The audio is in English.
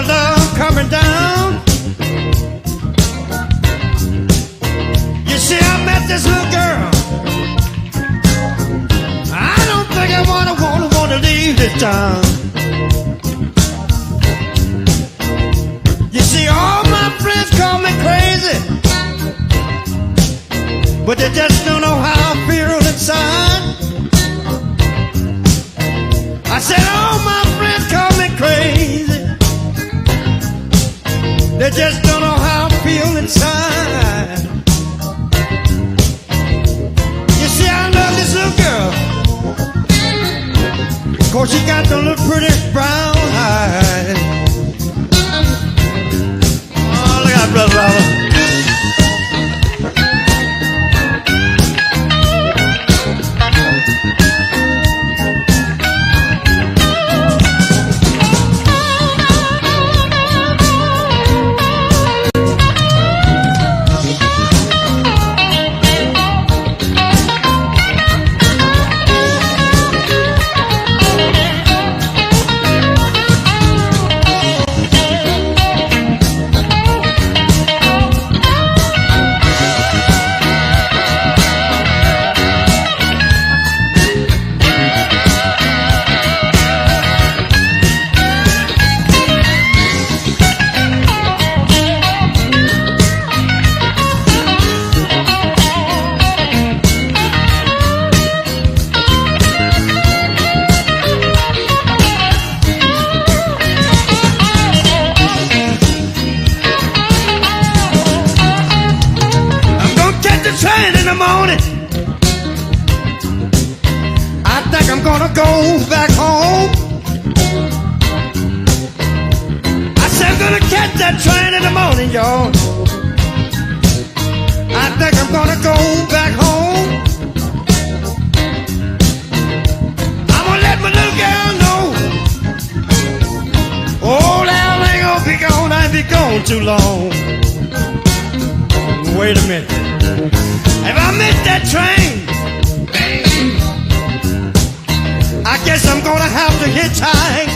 my love coming down. You see, I met this little girl. I don't think I wanna leave this town. You see, all my friends call me crazy, but they just don't know how I feel inside. I said, all my friends call me crazy, they just don't know how I feel inside. You see, I love this little girl, 'cause she got the little pretty brown eyes. Oh, look out, Brother Robert. Train in the morning, I think I'm gonna go back home. I said I'm gonna catch that train in the morning, y'all. I think I'm gonna go back home. I'm gonna let my little girl know, old Al ain't gonna be gone, I ain't be gone too long. Wait a minute. If I miss that train, I guess I'm gonna have to hitchhike.